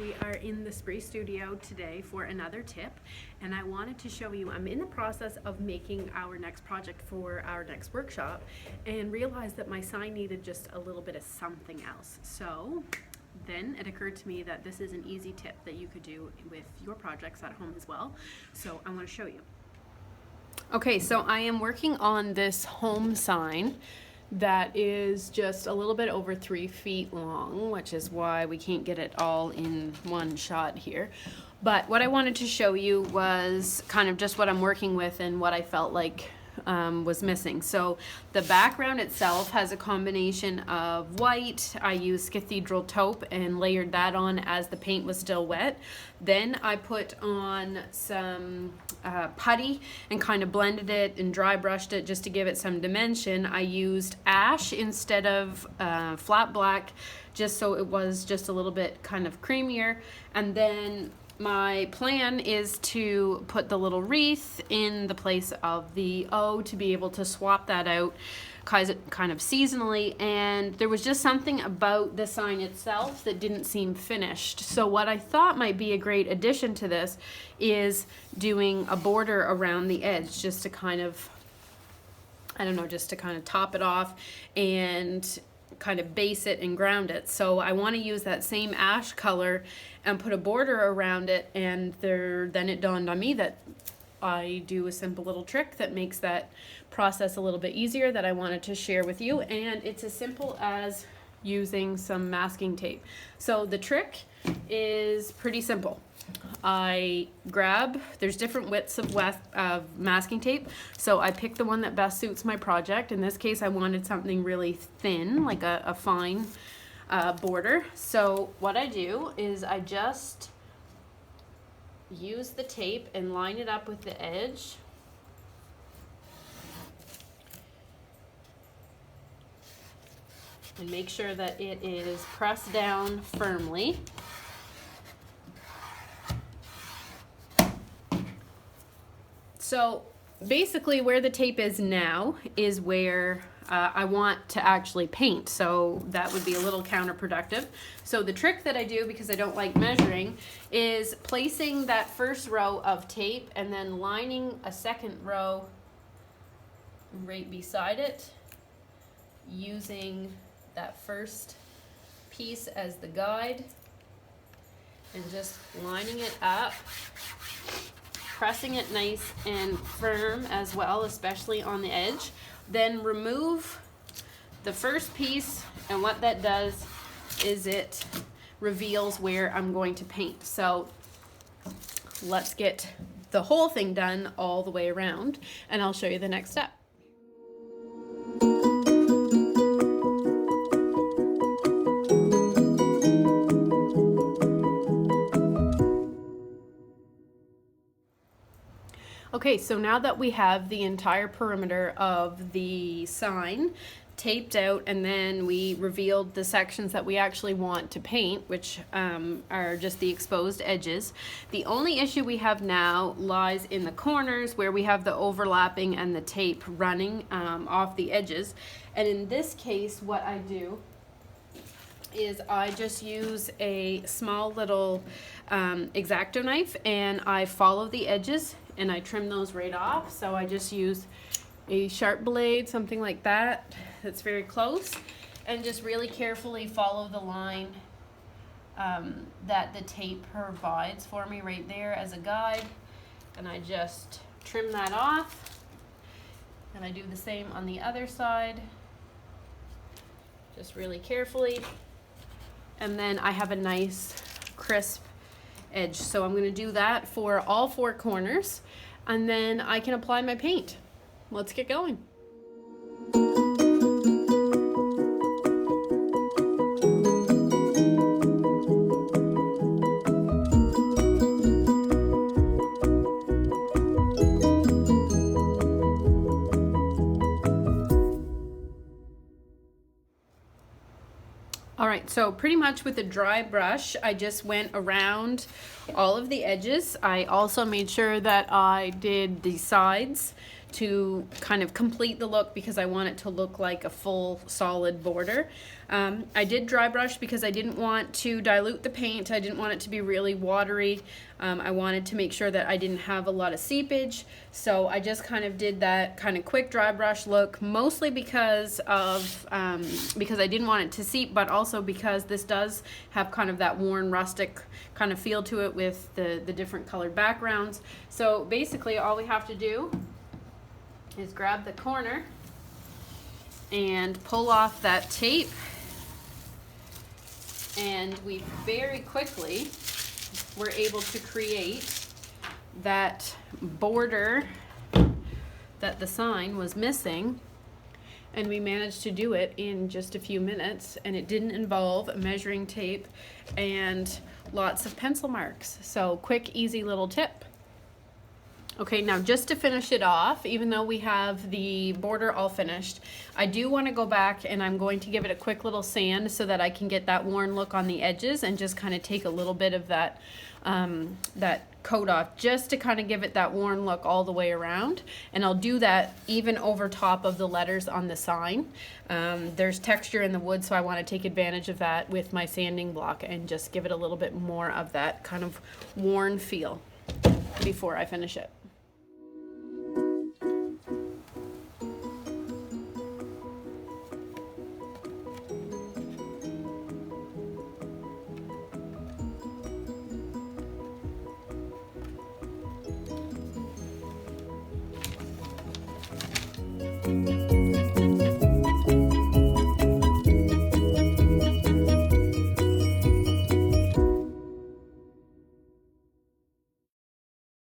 We are in the Spree studio today for another tip, and I wanted to show you, I'm in the process of making our next project for our next workshop and realized that my sign needed just a little bit of something else. So then it occurred to me that this is an easy tip that you could do with your projects at home as well. So I want to show you. Okay, so I am working on this home sign that is just a little bit over 3 feet long, which is why we can't get it all in one shot here. But what I wanted to show you was kind of just what I'm working with and what I felt like was missing. So the background itself has a combination of white. I used cathedral taupe and layered that on as the paint was still wet. Then I put on some putty and kind of blended it and dry brushed it just to give it some dimension. I used ash instead of flat black, just so it was just a little bit kind of creamier. And then my plan is to put the little wreath in the place of the O to be able to swap that out kind of seasonally, and there was just something about the sign itself that didn't seem finished. So what I thought might be a great addition to this is doing a border around the edge just to kind of, I don't know, just to kind of top it off and kind of base it and ground it. So I want to use that same ash color and put a border around it, and then it dawned on me that I do a simple little trick that makes that process a little bit easier that I wanted to share with you, and it's as simple as using some masking tape. So the trick is pretty simple. There's different widths of masking tape, so I pick the one that best suits my project. In this case, I wanted something really thin, like a fine border. So what I do is I just use the tape and line it up with the edge. And make sure that it is pressed down firmly. So basically where the tape is now is where I want to actually paint, so that would be a little counterproductive. So the trick that I do, because I don't like measuring, is placing that first row of tape and then lining a second row right beside it, using that first piece as the guide and just lining it up, pressing it nice and firm as well, especially on the edge. Then remove the first piece, and what that does is it reveals where I'm going to paint. So let's get the whole thing done all the way around, and I'll show you the next step. Okay, so now that we have the entire perimeter of the sign taped out, and then we revealed the sections that we actually want to paint, which are just the exposed edges, the only issue we have now lies in the corners where we have the overlapping and the tape running off the edges. And in this case, what I do is I just use a small little X-Acto knife, and I follow the edges and I trim those right off. So I just use a sharp blade, something like that, that's very close, and just really carefully follow the line that the tape provides for me right there as a guide. And I just trim that off, and I do the same on the other side, just really carefully. And then I have a nice crisp edge. So I'm going to do that for all 4 corners, and then I can apply my paint. Let's get going. All right, so pretty much with a dry brush, I just went around all of the edges. I also made sure that I did the sides to kind of complete the look because I want it to look like a full solid border. I did dry brush because I didn't want to dilute the paint. I didn't want it to be really watery. I wanted to make sure that I didn't have a lot of seepage, so I just kind of did that kind of quick dry brush look, mostly because I didn't want it to seep, but also because this does have kind of that worn rustic kind of feel to it with the different colored backgrounds. So basically all we have to do is grab the corner and pull off that tape, and we very quickly were able to create that border that the sign was missing, and we managed to do it in just a few minutes, and it didn't involve measuring tape and lots of pencil marks. So quick, easy little tip. Okay, now just to finish it off, even though we have the border all finished, I do want to go back and I'm going to give it a quick little sand so that I can get that worn look on the edges and just kind of take a little bit of that coat off, just to kind of give it that worn look all the way around. And I'll do that even over top of the letters on the sign. There's texture in the wood, so I want to take advantage of that with my sanding block and just give it a little bit more of that kind of worn feel before I finish it. Thank you.